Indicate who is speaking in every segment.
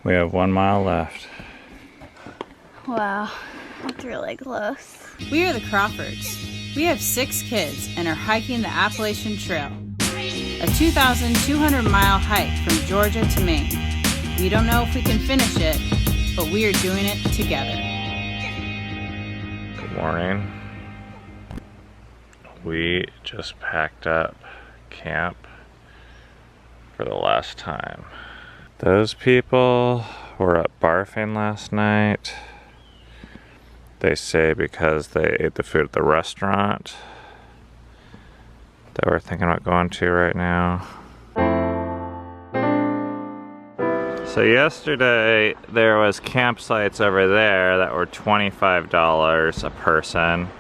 Speaker 1: We have 1 mile left.
Speaker 2: Wow, that's really close.
Speaker 3: We are the Crawfords. We have 6 kids and are hiking the Appalachian Trail, a 2,200-mile hike from Georgia to Maine. We don't know if we can finish it, but we are doing it together.
Speaker 1: Good morning. We just packed up camp for the last time. Those people were up barfing last night. They say because they ate the food at the restaurant that we're thinking about going to right now. So yesterday there was campsites over there that were $25 a person,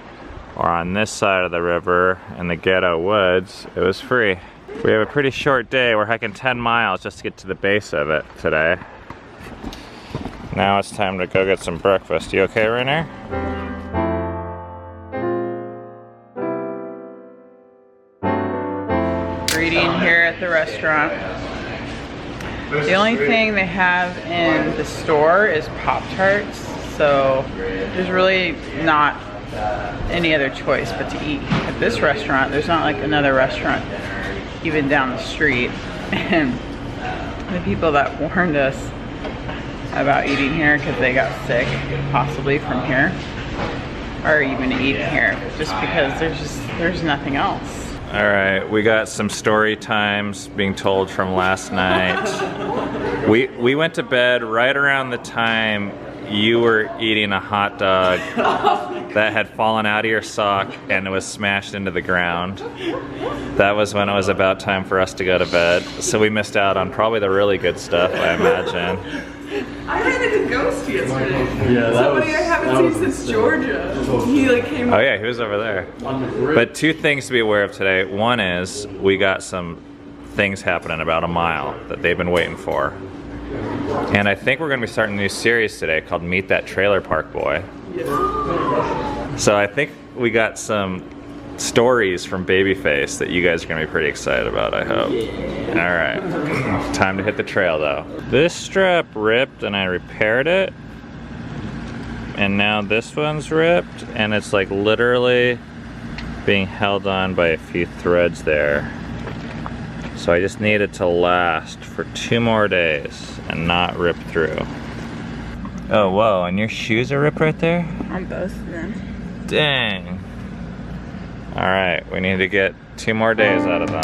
Speaker 1: or on this side of the river in the ghetto woods it was free. We have a pretty short day. We're hiking 10 miles just to get to the base of it today. Now it's time to go get some breakfast. You okay, Rainier?
Speaker 4: We're eating here at the restaurant. The only thing they have in the store is Pop-Tarts, so there's really not any other choice but to eat. At this restaurant, there's not like another restaurant even down the street. And the people that warned us about eating here because they got sick, possibly from here, or even eating here, just because there's nothing else.
Speaker 1: All right, we got some story times being told from last night. We went to bed right around the time you were eating a hot dog that had fallen out of your sock and it was smashed into the ground. That was when it was about time for us to go to bed. So we missed out on probably the really good stuff, I imagine.
Speaker 5: I ran into Ghost yesterday. Yeah, somebody I haven't seen since Georgia. He like came.
Speaker 1: Oh yeah, he was over there. But 2 things to be aware of today. One is we got some things happening about a mile that they've been waiting for. And I think we're going to be starting a new series today called Meet That Trailer Park Boy. Yes. So I think we got some stories from Babyface that you guys are going to be pretty excited about, I hope. Yeah. Alright, time to hit the trail though. This strap ripped and I repaired it. And now this one's ripped and it's like literally being held on by a few threads there. So I just need it to last for 2 more days and not rip through. Oh whoa, and your shoes are ripped right there?
Speaker 4: On both of them.
Speaker 1: Dang. Alright, we need to get 2 more days out of them.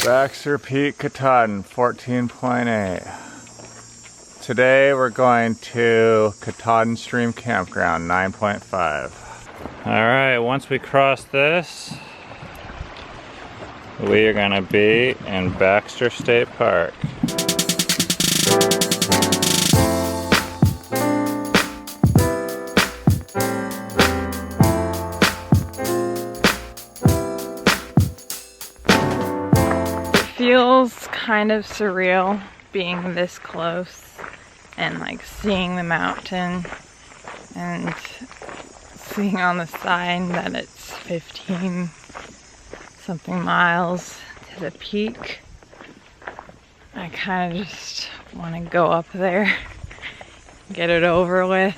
Speaker 1: Baxter Peak, Katahdin, 14.8. Today we're going to Katahdin Stream Campground, 9.5. Alright, once we cross this, we are gonna be in Baxter State Park.
Speaker 4: Feels kind of surreal being this close and like seeing the mountain and seeing on the sign that it's 15 something miles to the peak. I kind of just want to go up there, get it over with,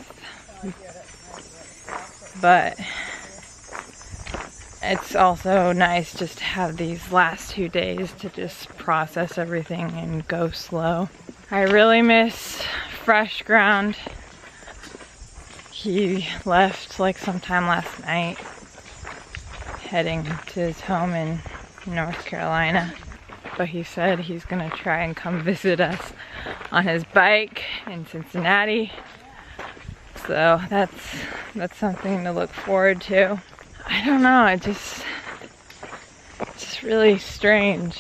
Speaker 4: but it's also nice just to have these last 2 days to just process everything and go slow. I really miss fresh ground. He left like sometime last night, heading to his home in North Carolina. But he said he's gonna try and come visit us on his bike in Cincinnati. So that's something to look forward to. I don't know, it's just really strange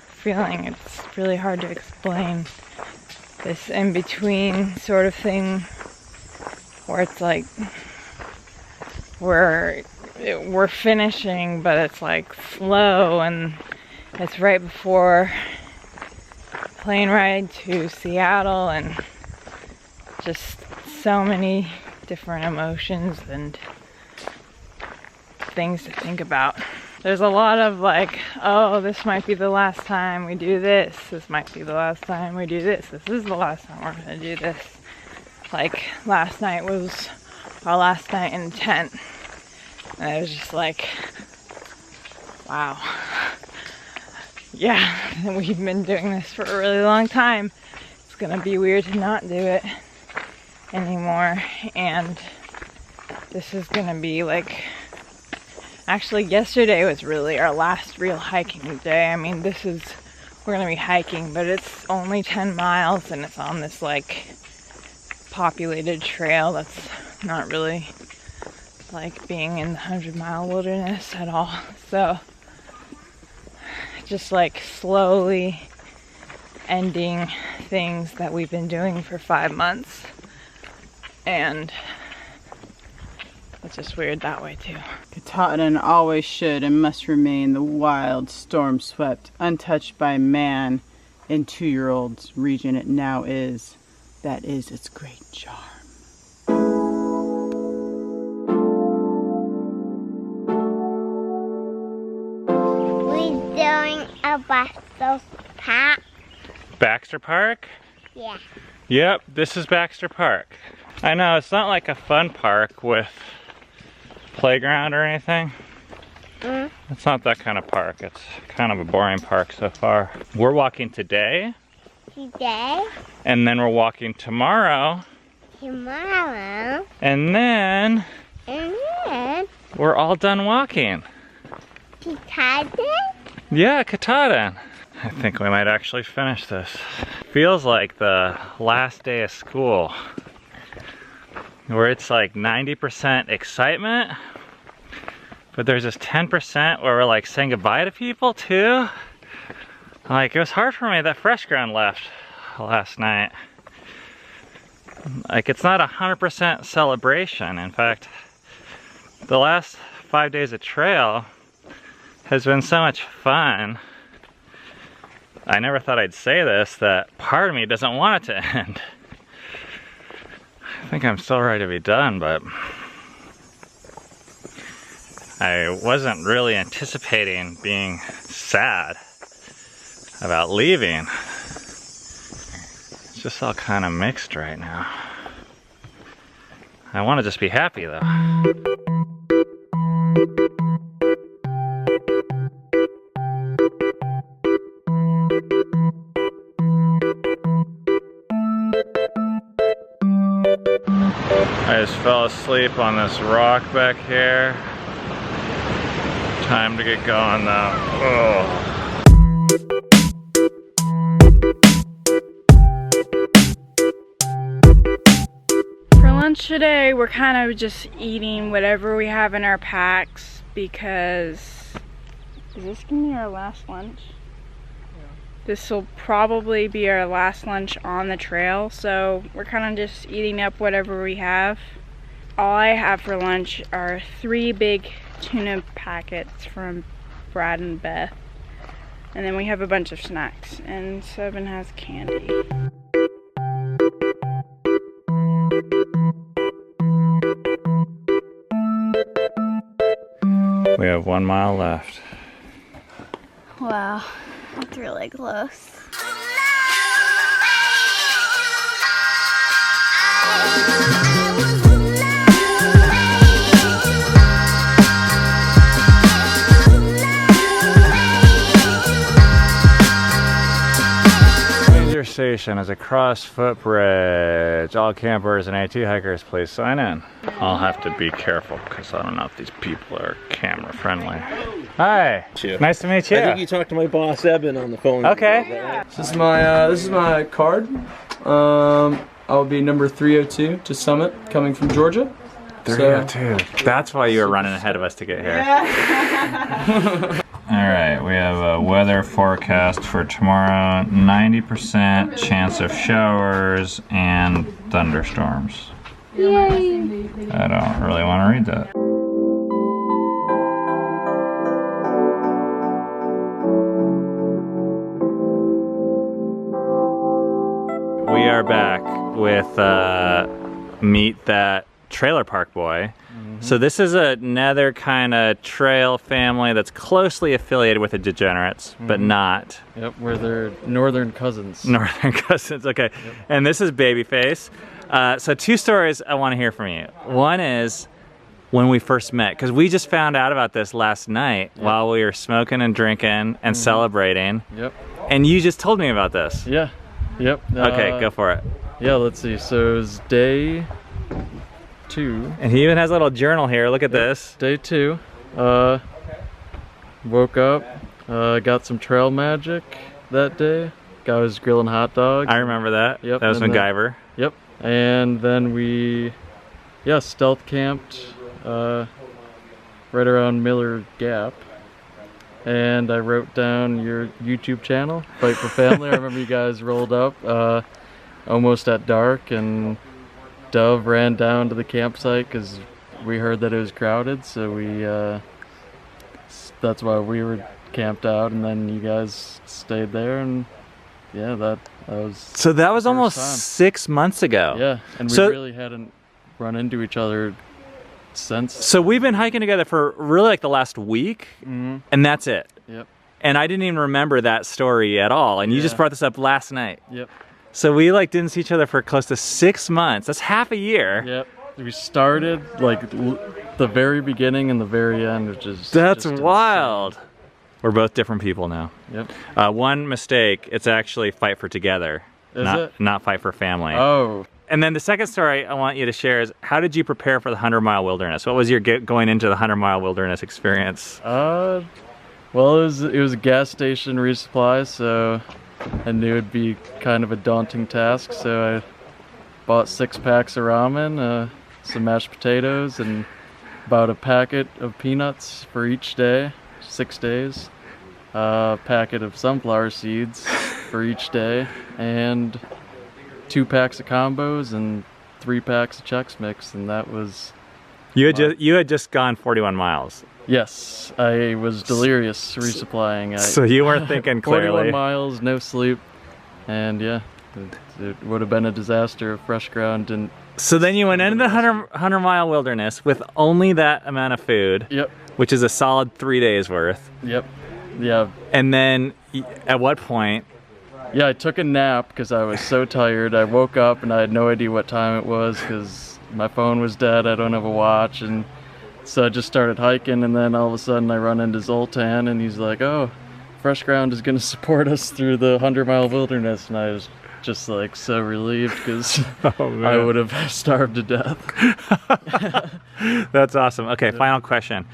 Speaker 4: feeling. It's really hard to explain. This in-between sort of thing where it's like we're finishing, but it's like slow, and it's right before plane ride to Seattle, and just so many different emotions and things to think about. there's a lot of like, oh, this might be the last time we do this. This might be the last time we do this. This is the last time we're gonna do this. Like last night was our last night in the tent. And it was just like, wow. Yeah, we've been doing this for a really long time. It's gonna be weird to not do it anymore. And this is gonna be like, actually yesterday was really our last real hiking day. I mean, we're gonna be hiking, but it's only 10 miles and it's on this like populated trail that's not really like being in the 100-mile wilderness at all. So just like slowly ending things that we've been doing for 5 months, and it's just weird that way too.
Speaker 3: Katahdin always should and must remain the wild, storm-swept, untouched by man in 2-year-olds region it now is. That is its great charm.
Speaker 2: We're doing a Baxter Park.
Speaker 1: Baxter Park?
Speaker 2: Yeah.
Speaker 1: Yep, this is Baxter Park. I know, it's not like a fun park with playground or anything. It's not that kind of park. It's kind of a boring park so far. We're walking today.
Speaker 2: Today. And
Speaker 1: then we're walking tomorrow.
Speaker 2: Tomorrow.
Speaker 1: And then we're all done walking.
Speaker 2: Katahdin?
Speaker 1: Yeah, Katahdin. I think we might actually finish this. Feels like the last day of school, where it's like 90% excitement, but there's this 10% where we're like saying goodbye to people too. Like, it was hard for me that fresh ground left last night. Like, it's not 100% celebration. In fact, the last 5 days of trail has been so much fun. I never thought I'd say this, that part of me doesn't want it to end. I think I'm still ready to be done, but I wasn't really anticipating being sad about leaving. It's just all kind of mixed right now. I want to just be happy though. I just fell asleep on this rock back here. Time to get going though. Oh.
Speaker 4: For lunch today, we're kind of just eating whatever we have in our packs because is this gonna be our last lunch? This will probably be our last lunch on the trail, so we're kind of just eating up whatever we have. All I have for lunch are 3 big tuna packets from Brad and Beth. And then we have a bunch of snacks, and Seven has candy.
Speaker 1: We have 1 mile left.
Speaker 2: Wow, that's really close.
Speaker 1: Ranger Station is across footbridge. All campers and AT hikers, please sign in. I'll have to be careful because I don't know if these people are camera friendly. Hi, nice to meet you.
Speaker 6: I think you talked to my boss Eben on the phone.
Speaker 1: Okay.
Speaker 7: This is my card. I'll be number 302 to Summit, coming from Georgia.
Speaker 1: 302. That's why you were running ahead of us to get here. All right, we have a weather forecast for tomorrow. 90% chance of showers and thunderstorms. Yay! I don't really want to read that. We are back with Meet That Trailer Park Boy. So this is another kind of trail family that's closely affiliated with the Degenerates, but not.
Speaker 8: Yep, we're their northern cousins.
Speaker 1: Northern cousins, okay. Yep. And this is Babyface. So 2 stories I want to hear from you. One is when we first met, because we just found out about this last night while we were smoking and drinking and celebrating.
Speaker 8: Yep.
Speaker 1: And you just told me about this.
Speaker 8: Yeah. Yep.
Speaker 1: Okay, go for it.
Speaker 8: Yeah, let's see. So it was day 2.
Speaker 1: And he even has a little journal here. Look at this.
Speaker 8: Day 2. Woke up, got some trail magic that day. Guy was grilling hot dogs.
Speaker 1: I remember that.
Speaker 8: Yep.
Speaker 1: That was MacGyver.
Speaker 8: Yep. And then we, stealth camped right around Miller Gap. And I wrote down your YouTube channel, Fight for Family. I remember you guys rolled up almost at dark, and Dove ran down to the campsite because we heard that it was crowded. So we, that's why we were camped out, and then you guys stayed there, and yeah, that was.
Speaker 1: So that was almost 6 months ago.
Speaker 8: Yeah, and we really hadn't run into each other since.
Speaker 1: So we've been hiking together for really like the last week, and that's it.
Speaker 8: Yep.
Speaker 1: And I didn't even remember that story at all, and you just brought this up last night.
Speaker 8: Yep.
Speaker 1: So we like didn't see each other for close to 6 months. That's half a year.
Speaker 8: Yep. We started like the very beginning and the very end, which is
Speaker 1: that's wild. Insane. We're both different people now.
Speaker 8: Yep.
Speaker 1: One mistake, it's actually Fight for Together, not Fight for Family.
Speaker 8: Oh. And
Speaker 1: then the second story I want you to share is, how did you prepare for the 100-mile wilderness? What was your going into the 100-mile wilderness experience?
Speaker 8: Well, it was a gas station resupply, so I knew it'd be kind of a daunting task. So I bought 6 packs of ramen, some mashed potatoes, and about a packet of peanuts for each day, 6 days. A packet of sunflower seeds for each day, and 2 packs of combos and 3 packs of Chex Mix, and that was.
Speaker 1: You had just gone 41 miles.
Speaker 8: Yes, I was delirious resupplying.
Speaker 1: So you weren't thinking clearly.
Speaker 8: 41 miles, no sleep, and yeah, it would have been a disaster if fresh ground didn't.
Speaker 1: So then you went into the 100-mile wilderness with only that amount of food.
Speaker 8: Yep.
Speaker 1: Which is a solid 3 days worth.
Speaker 8: Yep. Yeah.
Speaker 1: And then, at what point?
Speaker 8: Yeah, I took a nap because I was so tired. I woke up and I had no idea what time it was because my phone was dead. I don't have a watch, and so I just started hiking. And then all of a sudden, I run into Zoltan, and he's like, "Oh, fresh ground is going to support us through the 100-mile wilderness," and I was just like so relieved because I would have starved to death.
Speaker 1: That's awesome. Okay, final question.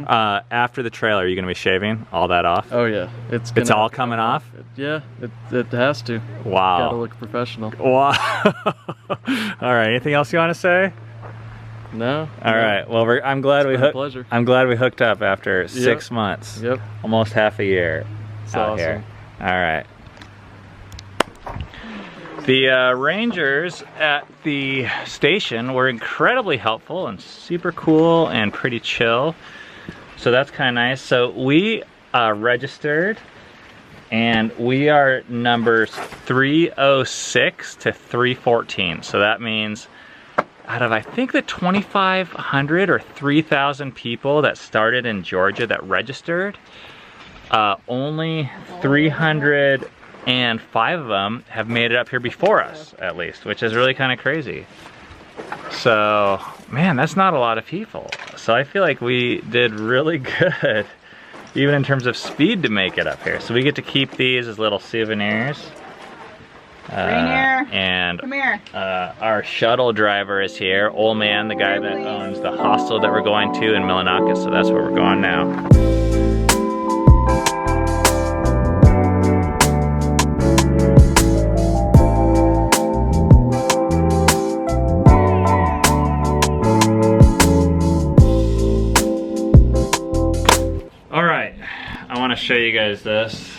Speaker 1: After the trail, are you going to be shaving all that off?
Speaker 8: Oh yeah,
Speaker 1: it's all coming off?
Speaker 8: Yeah, it has to.
Speaker 1: Wow.
Speaker 8: Gotta look professional.
Speaker 1: Wow. All right, anything else you want to say?
Speaker 8: No.
Speaker 1: All right. Well, I'm glad we hooked up after 6 months.
Speaker 8: Yep.
Speaker 1: Almost half a year out
Speaker 8: awesome.
Speaker 1: here. All right. The rangers at the station were incredibly helpful and super cool and pretty chill. So that's kind of nice. So we registered, and we are numbers 306 to 314. So that means out of, I think, the 2,500 or 3,000 people that started in Georgia that registered, only 305 of them have made it up here before us, at least, which is really kind of crazy. So, man, that's not a lot of people. So I feel like we did really good, even in terms of speed to make it up here. So we get to keep these as little souvenirs.
Speaker 4: Rainier,
Speaker 1: and
Speaker 4: come here.
Speaker 1: Our shuttle driver is here, old man, the guy that owns the hostel that we're going to in Millinocket, so that's where we're going now. All right, I want to show you guys this.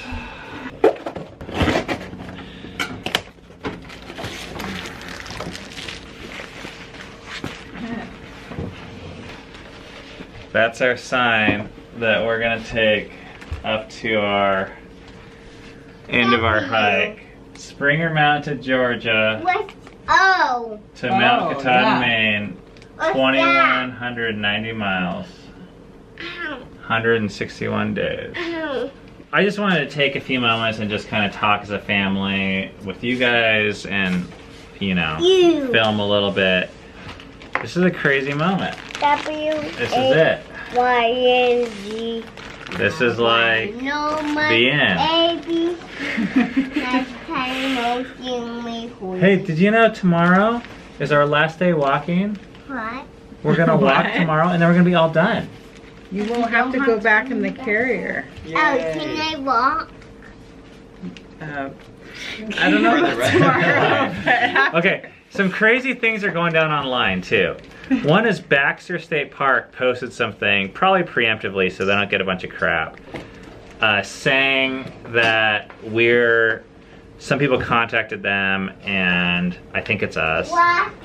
Speaker 1: That's our sign that we're gonna take up to our end of our hike. Springer Mountain, Georgia.
Speaker 2: What's to
Speaker 1: Mount Katahdin, Maine. 2,190 miles. 161 days. I just wanted to take a few moments and just kind of talk as a family with you guys and, you know, film a little bit. This is a crazy moment. This is it. This is like the end. Hey, did you know tomorrow is our last day walking?
Speaker 2: What?
Speaker 1: We're gonna walk tomorrow and then we're gonna be all done.
Speaker 4: You won't have to go back in the carrier.
Speaker 2: Oh, can I walk?
Speaker 4: I don't know about tomorrow.
Speaker 1: Okay, some crazy things are going down online too. One is Baxter State Park posted something, probably preemptively so they don't get a bunch of crap, saying that some people contacted them, and I think it's us,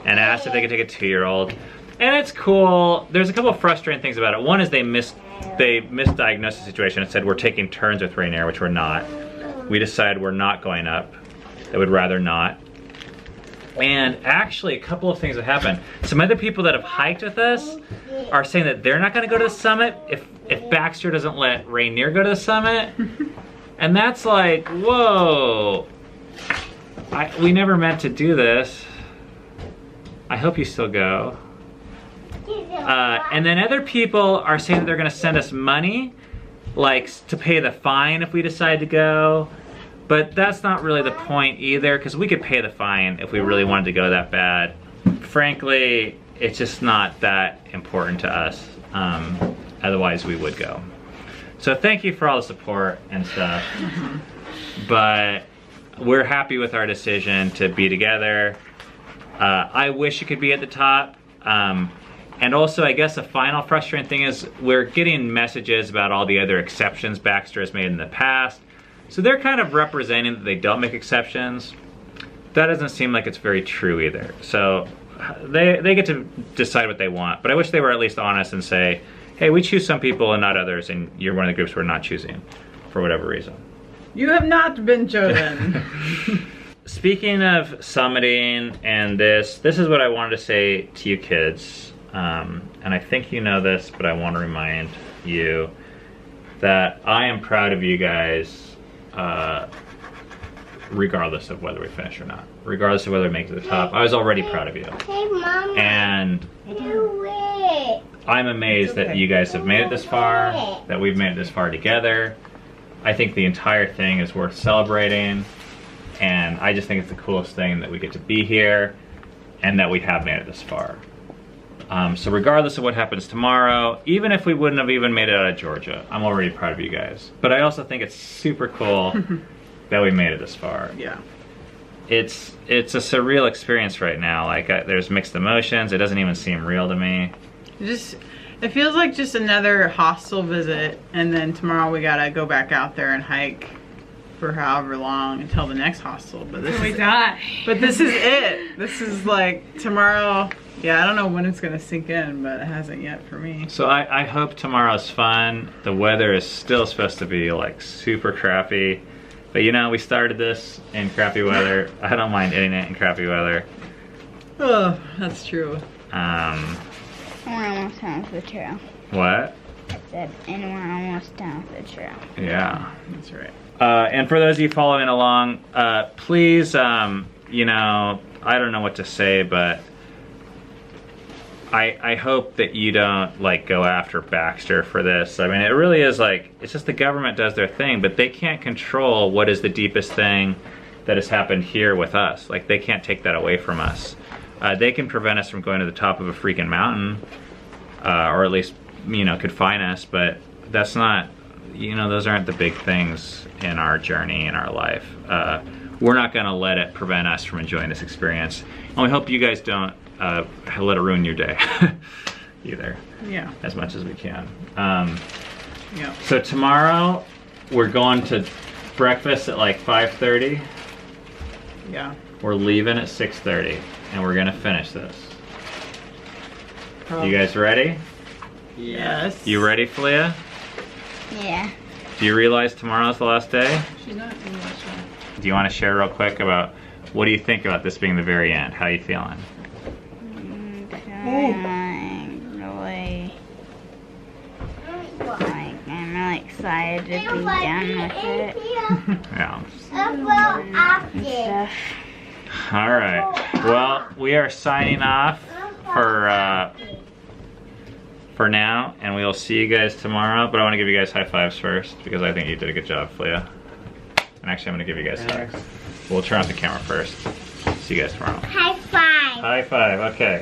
Speaker 1: and asked if they could take a 2-year-old. And it's cool. There's a couple of frustrating things about it. One is they misdiagnosed the situation and said we're taking turns with Rainier, which we're not. We decided we're not going up. They would rather not. And actually, a couple of things have happened. Some other people that have hiked with us are saying that they're not going to go to the summit if Baxter doesn't let Rainier go to the summit. And that's like, whoa. We never meant to do this. I hope you still go. And then other people are saying that they're going to send us money, like to pay the fine if we decide to go. But that's not really the point either, because we could pay the fine if we really wanted to go that bad. Frankly, it's just not that important to us. Otherwise, we would go. So thank you for all the support and stuff. But we're happy with our decision to be together. I wish it could be at the top. And also, I guess the final frustrating thing is we're getting messages about all the other exceptions Baxter has made in the past. So they're kind of representing that they don't make exceptions. That doesn't seem like it's very true either. So they get to decide what they want. But I wish they were at least honest and say, hey, we choose some people and not others, and you're one of the groups we're not choosing for whatever reason.
Speaker 4: You have not been chosen.
Speaker 1: Speaking of summiting and this is what I wanted to say to you kids. And I think you know this, but I want to remind you that I am proud of you guys, regardless of whether we finish or not. Regardless of whether we make it to the top. I was already proud of you.
Speaker 2: Hey, Mama.
Speaker 1: And
Speaker 2: Do it.
Speaker 1: I'm amazed that you guys have made it this far, that we've made it this far together. I think the entire thing is worth celebrating. And I just think it's the coolest thing that we get to be here and that we have made it this far. So regardless of what happens tomorrow, even if we wouldn't have even made it out of Georgia, I'm already proud of you guys. But I also think it's super cool that we made it this far.
Speaker 4: Yeah.
Speaker 1: It's a surreal experience right now. Like there's mixed emotions. It doesn't even seem real to me.
Speaker 4: It feels like just another hostel visit, and then tomorrow we gotta go back out there and hike for however long until the next hostel. But this is
Speaker 5: die.
Speaker 4: But this is it. This is like tomorrow. Yeah, I don't know when it's gonna sink in, but it hasn't yet for me.
Speaker 1: So I hope tomorrow's fun. The weather is still supposed to be like super crappy. But you know, we started this in crappy weather. I don't mind ending it in crappy weather.
Speaker 4: Oh, that's true.
Speaker 2: We're almost done with the trail.
Speaker 1: What?
Speaker 2: I said, and we're almost done with the trail.
Speaker 1: Yeah.
Speaker 4: That's right.
Speaker 1: And for those of you following along, please, you know, I don't know what to say, but I hope that you don't like go after Baxter for this. I mean, it really is like, it's just the government does their thing, but they can't control what is the deepest thing that has happened here with us. Like, they can't take that away from us. They can prevent us from going to the top of a freaking mountain, or at least, you know, confine us, but that's not, you know, those aren't the big things in our journey, in our life. We're not gonna let it prevent us from enjoying this experience. And we hope you guys don't let it ruin your day either.
Speaker 4: Yeah.
Speaker 1: As much as we can.
Speaker 4: Yeah.
Speaker 1: So tomorrow, we're going to breakfast at like 5:30.
Speaker 4: Yeah.
Speaker 1: We're leaving at 6:30, and we're gonna finish this. You guys ready?
Speaker 4: Yes.
Speaker 1: You ready, Filia?
Speaker 2: Yeah.
Speaker 1: Do you realize tomorrow's the last day?
Speaker 4: She's not doing much.
Speaker 1: Do you want to share real quick about what do you think about this being the very end? How are you feeling?
Speaker 2: Feeling excited to be done with it.
Speaker 1: Yeah.
Speaker 2: And stuff.
Speaker 1: All right. Well, we are signing off for now, and we will see you guys tomorrow. But I want to give you guys high fives first because I think you did a good job, Filia. And actually, I'm going to give you guys hugs. We'll turn off the camera first. See you guys tomorrow.
Speaker 2: High five.
Speaker 1: High five. Okay.